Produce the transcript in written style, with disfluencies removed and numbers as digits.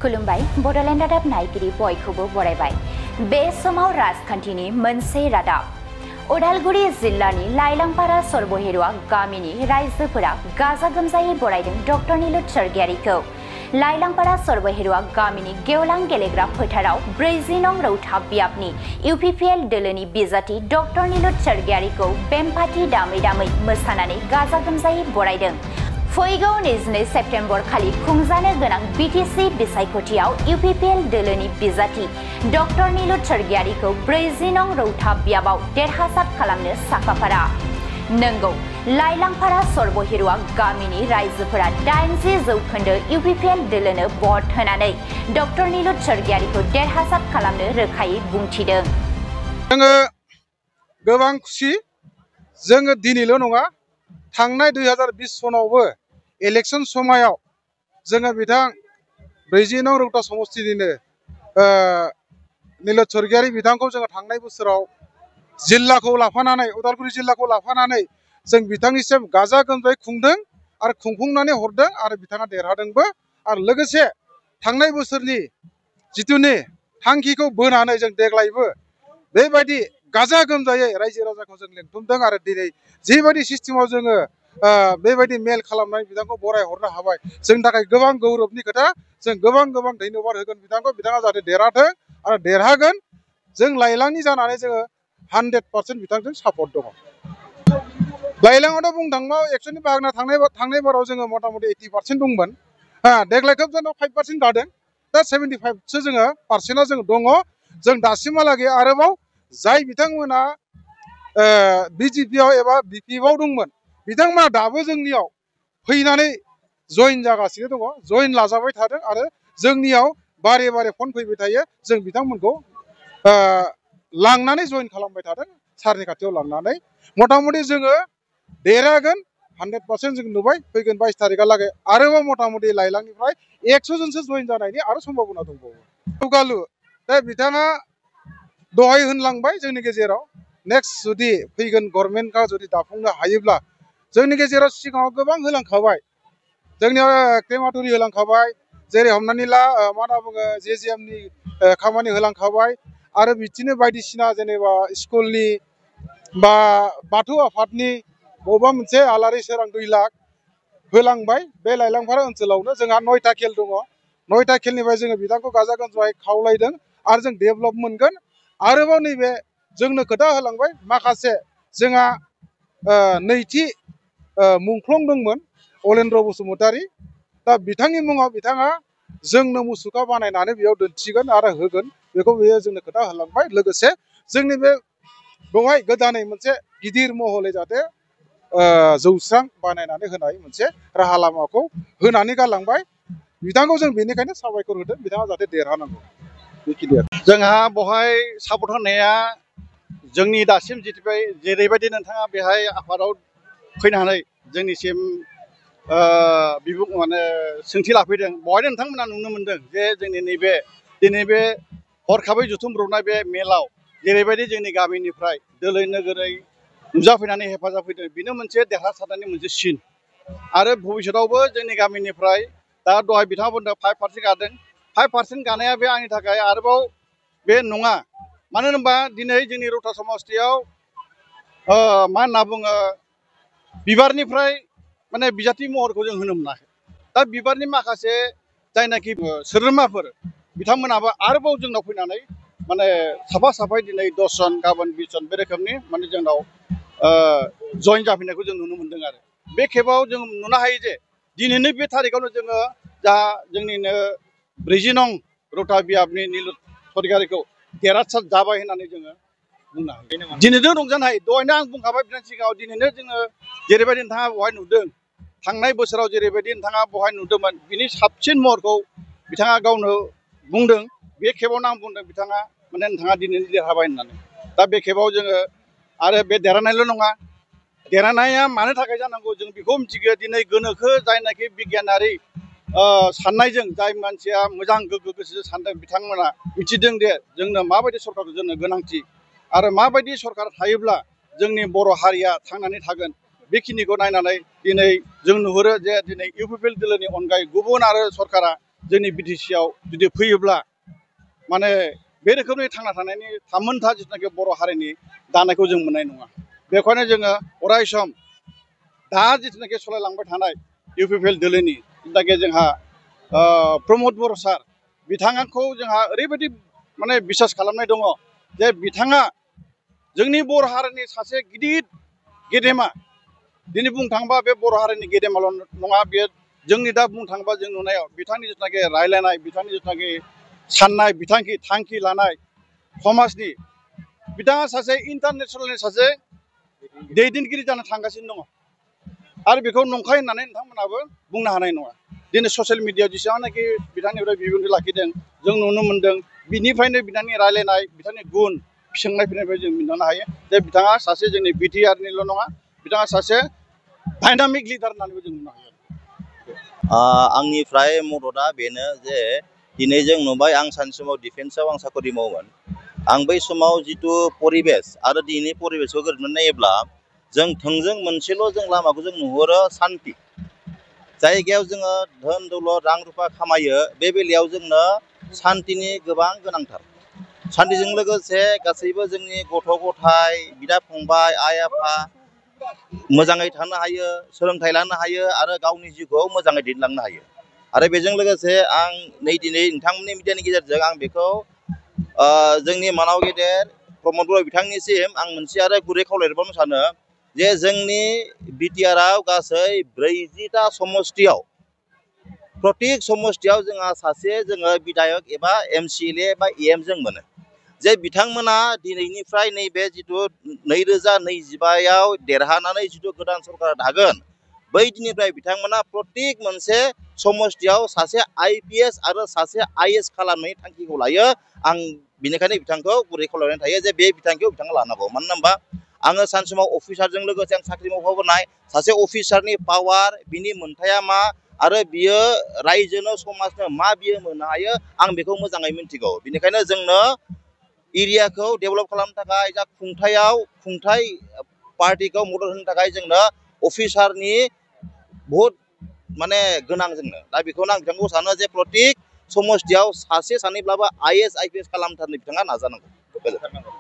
खुलुमबाय बड'लेण्ड रादाब नायगिरि बयखौबो बरायबाय। बे समाव राजखान्थिनि मोनसे रादाब। उदालगुरि जिल्लानि लाइलांपारा सर्बहिरुवा गामिनि रायजोफोरा गाजा गोमजायै बरायदों डक्टर नीलुत सर्गियारिखौ। लाइलांपारा सर्बहिरुवा गामिनि गेवलां गेलेग्रा फोथाराव 40 नं रौता बियाबनि इउपिपिएल दोलोनि बिजाथि डक्टर नीलुत सर्गियारिखौ बेमपाथि दामै दामै मोसानानै गाजा गोमजायै बरायदों। फैगौ 22 सेप्तेम्बर खालि खुंजानो गोनां बिटिसि बिसायख'थियाव इउपिपिएल दोलोनि बिजाथि डक्टर नीलुत सर्गियारिखौ 40 नं रौता बियाबाव देरहासार खालामनो साखाफारा। नंगौ, लाइलांपारा सर्बहिरुवा गामिनि रायजोफोरा 80% इउपिपिएल दोलोनो भट होनानै डक्टर नीलुत सर्गियारिखौ देरहासार खालामनो रोखायै बुंथिदों। जोङो गोबां खुसि, जोङो दिनैल' नङा, थांनाय 2020 सनावबो इलेक्शन समायाव जोङो बिथां 40 नं रौता समस्तिनिनो नीलुत सर्गियारि बिथांखौ जोङो थांनाय बोसोराव जिल्लाखौ लाफानानै उदालगुरि जिल्लाखौ लाफानानै जों बिथांनिसिम गाजा गोमजायै खुंदों आरो खुंफुंनानै हरदों आरो बिथाङा देरहादोंबो। आरो लोगोसे थांनाय बोसोरनि जिथुनि थांखिखौ बोनानै जों देग्लायबो बेबायदि गाजा गोमजायै रायजो राजाखौ जों लेंथुमदों आरो दिनै जिबायदि सिस्टेमाव जोङो बेबायदि मेल खालामनानै बिथांखौ बराय हरनो हाबाय, जोंनि थाखाय गोबां गौरबनि खोथा। जों गोबां धन्यबाद होगोन बिथांखौ, बिथाङा जाहाथे देरहाथों आरो देरहागोन। जों लाइलांनि जानानै जोङो 100% बिथांजों सापर्ट दङ। लाइलाङावथ' बुंनो थाङोबा एक्सुवेलि बाहागना थांनाय बाराव जोङो मथा मथि 80% दंमोन। देग्लाय खोब जोंनाव 5% गादों। दा 75%सो जोङो जों दङ। जों दासिमहालागै आरोबाव जाय बिथांमोना बिजेपिआव एबा बिपिएफआव दंमोन, बिथांमोना दाबो जोंनियाव फैनानै जइन जागासिनो दङ, जइन लाजाबाय थादों आरो जोंनियाव बारे बारे फन फैबाय थायो। जों बिथांमोनखौ लांनानै जइन खालामबाय थादों, सारनि खाथियाव लांनानै। मथा मथि जोङो देरहागोन 100% जों नुबाय। फैगोन 22 तारिखहालागै आरोबाव मथा मथि लाइलांनिफ्राय 100 जनसो जइन जानायनि आरो सम्भाबना दंबावो। जौगालु दा बिथाङा दहाय होनलांबाय जोंनि गेजेराव नेक्स्ट जुदि फैगोन गभर्नमेन्टआ जुदि दाफुंनो हायोब्ला जोंनि गेजेराव सिगाङाव गोबां होलांखाबाय। जोंनियाव क्रेमाटरि होलांखाबाय, जेरै हमनानै ला मा होनना बुङो JJMनि खामानि होलांखाबाय आरो बिदिनो बायदिसिना जेनेबा स्कुलनि बा बाथौ आफादनि बबेबा मोनसे आलारि सोरां 2 लाख होलांबाय। बे लाइलांपारा ओनसोलावनो जोंहा 9टा खेल दङ। 9टा खेलनिफ्राय जोङो बिथांखौ गाजा गोमजायै खावलायदों आरो जों डेभेलप मोनगोन। आरोबाव नैबे जोंनो खोथा होलांबाय माखासे जोंहा नैथि मुंख्लं दंमोन अलेन्द्र बसुमतारी। दा बिथांनि मुङाव बिथाङा जोंनो मुसुखा बानायनानै बेयाव दोनथिगोन आरो होगोन, बेखौ बेयो जोंनो खोथा होलांबाय। लोगोसे जोंनि बे बेवहाय गोदानै मोनसे गिदिर महलै जाहाथे जौस्रां बानायनानै होनाय मोनसे राहा लामाखौ होनानै गालांबाय। बिथांखौ जों बेनिखायनो साबायखर होदों, बिथाङा जाहाथे देरहानांगौ। जोंहा बहाय सापर्ट होनाया जोंनि दासिम जेरैबायदि नोंथाङा बेहाय आफादाव फैनानै जोंनिसिम सोंथि लाफैदों, बहायनो नोंथांमोना नुनो मोनदों जे जोंनि दिनै बे हरखाबै जुथुमब्रबनाय बे मेलाव जेरैबायदि जोंनि गामिनिफ्राय दोलै नोगोरै नुजाफैनानै हेफाजाब होदों, बेनो मोनसे देरहासारनायनि मोनसे सिन। आरो भबिष्यतावबो जोंनि गामिनिफ्राय दा दहाय बिथाङा बुंदों 5% गादों। 5% गानाया बे आंनि थाखाय आरोबाव बे नङा। मानो होनोबा दिनै जोंनि रौता समस्तियाव मा होनना बुङो बिबारनिफ्राय माने बिजाथि महरखौ जों होनो मोनाखै। दा बिबारनि माखासे जायनाखि सोद्रोमाफोर बिथांमोनाबो आरोबाव जोंनाव फैनानै माने साफायै दिनै 10 जन गाबोन 20 जन बे रोखोमनि माने जोंनाव जइन जाफैनायखौ जों नुनो मोनदों। आरो बे खेबाव जों नुनो हायो जे दिनैनो बे थारिखआवनो जोङो जा जोंनिनो 40 नं रौता बियाबनि नीलुत सर्गियारिखौ देरहासार जाबाय होननानै जोङो बुंनो हायो। दिनैनो रंजानो हायो। दहायनो आं बुंखाबाय बिथांनि सिगाङाव, दिनैनो जोङो जेरैबायदि नोंथाङा बहाय नुदों, थांनाय बोसोराव जेरैबायदि नोंथाङा बहाय नुदोंमोन, बिनि साबसिन महरखौ बिथाङा गावनो बुंदों। बे खेबावनो आं बुंदों बिथाङा माने नोंथाङा दिनैनो देरहाबाय होननानै। दा बे खेबाव जोङो आरो बे देरहानायल' नङा, देरहानाया मानो थाखाय जानांगौ जों बेखौ मिथिगौ। दिनै गोनोखो जायनाखि बिगियानारि साननायजों जाय मानसिया मोजां गोग्गो गोसोजों सानदों, बिथांमोना मिथिदों दे जोंनो माबायदि सरकारखौ जोंनो गोनांथि आरो माबायदि सरकार थायोब्ला जोंनि बर' हारिया थांनानै थागोन। बेखिनिखौ नायनानै दिनै जों नुहुरो जे दिनै इउपिपिएल दोलोनि अनगायै गुबुन आरो सरकारा जोंनि BTC आव जुदि फैयोब्ला माने बे रोखोमनि थांना थानायनि थामोनथा जिथुनाखि बर' हारिनि दानायखौ जों मोननाय नङा। बेखायनो जोङो अराय सम दा जिथुनाखि सालायलांबाय थानाय UPPL दोलोनि जिथुनाखि जोंहा प्रमद बर' सार बिथांखौ जोंहा ओरैबायदि माने बिसास खालामनाय दङ जे बिथाङा जोंनि बर' हारिनि सासे गिदिर गेदेमा दिनै बुंनो थाङोबा बे बर' हारिनि गेदेमाल' नङा बेयो जोंनि दा बुंनो थाङोबा जों नुनायाव बिथांनि जिथुनाखि रायलायनाय बिथांनि जिथुनाखि साननाय बिथांखि थांखि लानाय समाजनि बिथाङा सासे इन्टारनेसनेलनि सासे दैदेनगिरि जानो थांगासिनो दङ आरो बेखौ नंखाय होननानै नोंथांमोनाबो बुंनो हानाय नङा। दिनै ससियेल मिडियायाव जेसेबांनाखि बिथांनिफ्राय बिबुंथि लाखिदों जों नुनो मोनदों बिनिफ्रायनो बिथांनि रायलायनाय बिथांनि गुन सोंनाय फिननायनिफ्राय जों मिन्थिनो हायो जे बिथाङा सासे जोंनि BTRनिल' नङा बिथाङा सासे डायनामिक लिडार होननानैबो जों बुंनो हायो। आंनिफ्राय मददा बेनो जे दिनै जों नुबाय आं सानसे समाव डिफेन्सआव आं साकरि मावोमोन। आं बै समाव जिथु परिबेस आरो दिनैनि परिबेसखौ गोरोबनानै नायोब्ला जों थोंजों मोनसेल' जों लामाखौ जों नुहुरो सान्ति। जायगायाव जोङो धोन दौलत रां रुफा खामायो बे बेलायाव जोंनो सान्तिनि गोबां गोनांथार। सान्तिजों लोगोसे गासैबो जोंनि गथ' गथाय बिदा फंबाय आइ आफा मोजाङै थानो हायो सोलोंथाइ लानो हायो आरो गावनि जिउखौ मोजाङै दैदेनलांनो हायो। आरो बेजों लोगोसे आं दिनै नोंथांमोननि मिडियानि गेजेरजों आं बेखौ जोंनि मानाव गेदेर प्रमद बर' बिथांनिसिम आं मोनसे आरो गुरै खावलायबावनो सानो जे जोंनि BTRआव गासै 40टा समष्टियाव प्रत्येक समष्टियाव जोंहा सासे जोङो बिधायक एबा MCLA बा EM जों मोनो जे बिथांमोना दिनैनिफ्राय नैबे जिथु 2025आव देरहानानै जिथु गोदान सरकार दागोन बै दिननिफ्राय बिथांमोना प्रत्येक मोनसे समष्टियाव सासे IPS आरो सासे IS खालामनायनि थांखिखौ लायो। आं बेनिखायनो बिथांखौ गुरै खावलायनाय थायो जे बे बिथांखिखौ बिथाङा लानांगौ। मानो होनबा आङो सानसे समाव अफिसारजों लोगोसे आं साख्रि मावफाबोनाय सासे अफिसारनि पावार बिनि मोनथाया मा आरो बियो रायजोनो समाजनो मा बियो मोननो हायो आं बेखौ मोजाङै मिन्थिगौ। बेनिखायनो जोंनो एरियाखौ डेभेलप खालामनो थाखाय जा खुंथाय पार्टिखौ मदद होनो थाखाय जोंनो अफिसारनि बहुद माने गोनां जोंनो। दा बेखौनो आं बिथांखौ सानो जे प्रत्येक समष्टियाव सासे सानैब्लाबो IS IPS खालामथारनो बिथाङा नाजानांगौ।